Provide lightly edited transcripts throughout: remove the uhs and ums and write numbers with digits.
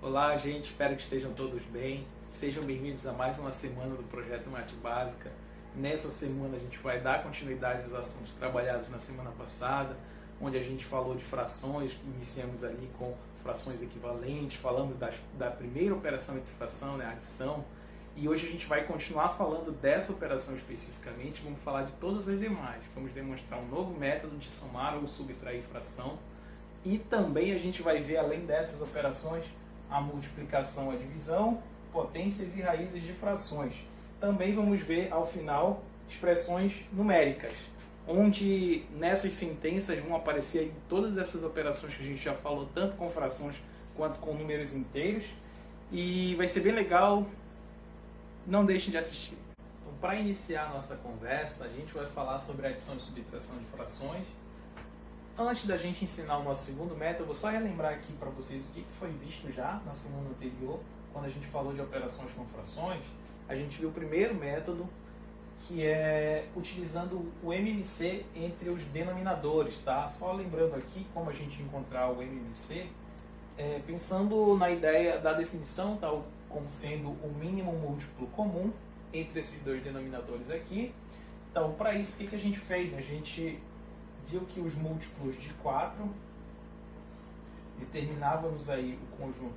Olá, gente, espero que estejam todos bem. Sejam bem-vindos a mais uma semana do Projeto Mate Básica. Nessa semana a gente vai dar continuidade aos assuntos trabalhados na semana passada, onde a gente falou de frações, iniciamos ali com frações equivalentes, falando da primeira operação entre fração, né, a adição. E hoje a gente vai continuar falando dessa operação especificamente, vamos falar de todas as demais. Vamos demonstrar um novo método de somar ou subtrair fração. E também a gente vai ver, além dessas operações, a multiplicação, a divisão, potências e raízes de frações. Também vamos ver, ao final, expressões numéricas, onde nessas sentenças vão aparecer aí todas essas operações que a gente já falou, tanto com frações quanto com números inteiros. E vai ser bem legal, não deixem de assistir. Então, para iniciar a nossa conversa, a gente vai falar sobre adição e subtração de frações. Antes da gente ensinar o nosso segundo método, eu vou só relembrar aqui para vocês o que foi visto já na semana anterior, quando a gente falou de operações com frações. A gente viu o primeiro método, que é utilizando o MMC entre os denominadores, tá? Só lembrando aqui como a gente encontrar o MMC, pensando na ideia da definição, tá? Como sendo o mínimo múltiplo comum entre esses dois denominadores aqui. Então, para isso, o que a gente fez? A gente viu que os múltiplos de 4 determinávamos aí o conjunto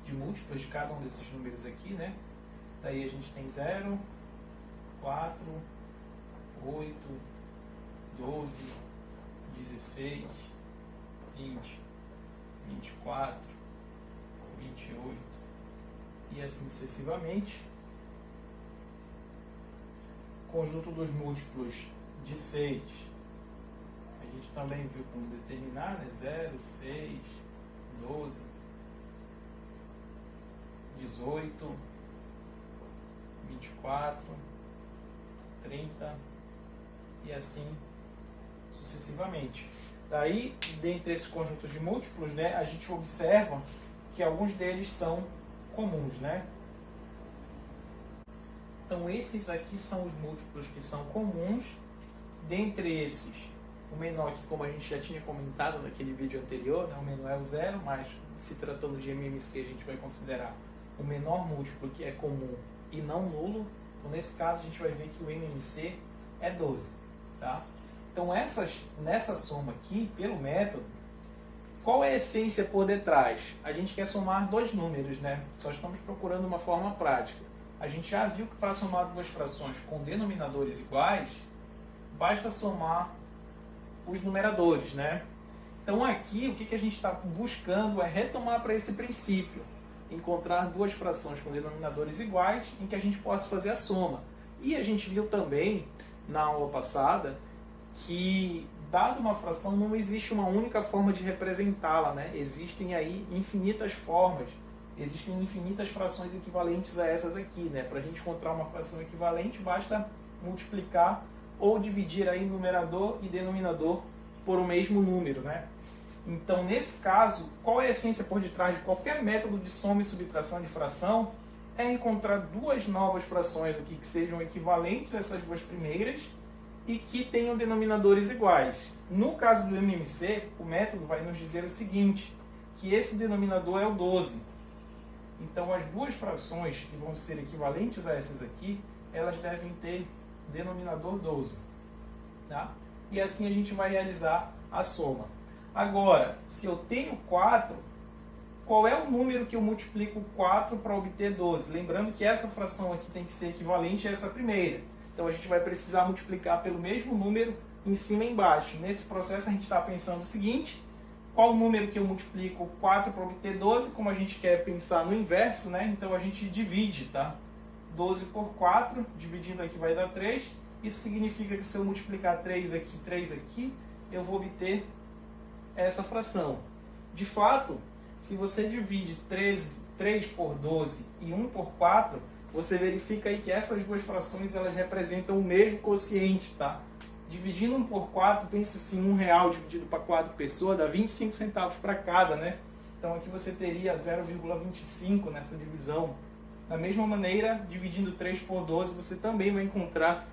de múltiplos de cada um desses números aqui, né? Daí a gente tem 0, 4, 8, 12, 16, 20, 24, 28 e assim sucessivamente. Conjunto dos múltiplos de 6, a gente também viu como determinar, né? 0, 6, 12, 18, 24, 30 e assim sucessivamente. Daí, dentre esses conjuntos de múltiplos, né, a gente observa que alguns deles são comuns, né? Então, esses aqui são os múltiplos que são comuns. Dentre esses, o menor, que como a gente já tinha comentado naquele vídeo anterior, né, o menor é o 0, mas se tratando de MMC, a gente vai considerar o menor múltiplo que é comum e não nulo. Então, nesse caso, a gente vai ver que o MMC é 12. Tá? Então, nessa soma aqui, pelo método, qual é a essência por detrás? A gente quer somar dois números, né? Só estamos procurando uma forma prática. A gente já viu que para somar duas frações com denominadores iguais, basta somar os numeradores, né? Então aqui o que a gente está buscando é retomar para esse princípio, encontrar duas frações com denominadores iguais em que a gente possa fazer a soma. E a gente viu também na aula passada que, dada uma fração, não existe uma única forma de representá-la, né? Existem aí infinitas formas, existem infinitas frações equivalentes a essas aqui, né? Para a gente encontrar uma fração equivalente, basta multiplicar ou dividir aí numerador e denominador por o mesmo número, né? Então, nesse caso, qual é a essência por detrás de qualquer método de soma e subtração de fração? É encontrar duas novas frações aqui que sejam equivalentes a essas duas primeiras e que tenham denominadores iguais. No caso do MMC, o método vai nos dizer o seguinte, que esse denominador é o 12. Então, as duas frações que vão ser equivalentes a essas aqui, elas devem ter denominador 12. Tá? E assim a gente vai realizar a soma. Agora, se eu tenho 4, qual é o número que eu multiplico 4 para obter 12? Lembrando que essa fração aqui tem que ser equivalente a essa primeira. Então a gente vai precisar multiplicar pelo mesmo número em cima e embaixo. Nesse processo a gente está pensando o seguinte, qual o número que eu multiplico 4 para obter 12? Como a gente quer pensar no inverso, né? Então a gente divide, tá? 12 por 4, dividindo aqui vai dar 3. Isso significa que se eu multiplicar 3 aqui, eu vou obter essa fração. De fato, se você divide 3 por 12 e 1 por 4, você verifica aí que essas duas frações elas representam o mesmo quociente, tá? Dividindo 1 por 4, pense assim, R$1 dividido para 4 pessoas dá 25 centavos para cada, né? Então aqui você teria 0,25 nessa divisão. Da mesma maneira, dividindo 3 por 12, você também vai encontrar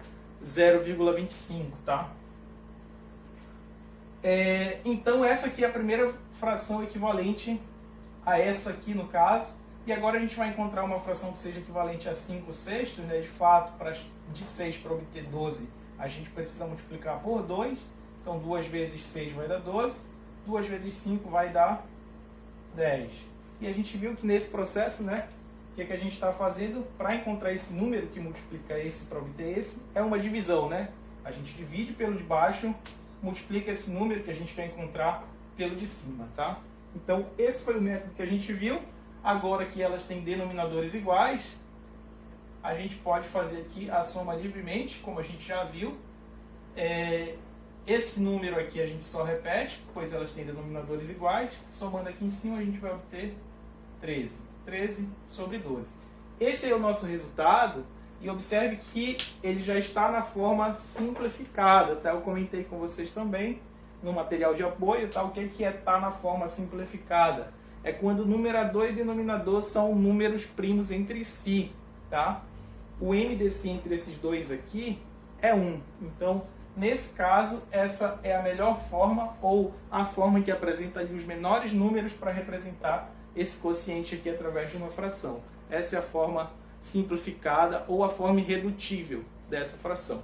0,25, tá? Então essa aqui é a primeira fração equivalente a essa aqui no caso. E agora a gente vai encontrar uma fração que seja equivalente a 5/6, né? De fato, de 6 para obter 12, a gente precisa multiplicar por 2. Então 2 vezes 6 vai dar 12, 2 vezes 5 vai dar 10. E a gente viu que nesse processo, né, o que a gente está fazendo para encontrar esse número que multiplica esse para obter esse, é uma divisão, né? A gente divide pelo de baixo, multiplica esse número que a gente quer encontrar pelo de cima, tá? Então esse foi o método que a gente viu. Agora que elas têm denominadores iguais, a gente pode fazer aqui a soma livremente, como a gente já viu. Esse número aqui a gente só repete, pois elas têm denominadores iguais. Somando aqui em cima, a gente vai obter 13. 13 sobre 12. Esse é o nosso resultado. E observe que ele já está na forma simplificada. Tá? Eu comentei com vocês também no material de apoio, tá? O que é estar na forma simplificada. É quando numerador e denominador são números primos entre si, tá? O MDC entre esses dois aqui é 1. Então, nesse caso, essa é a melhor forma, ou a forma que apresenta ali os menores números para representar esse quociente aqui através de uma fração. Essa é a forma simplificada ou a forma irredutível dessa fração.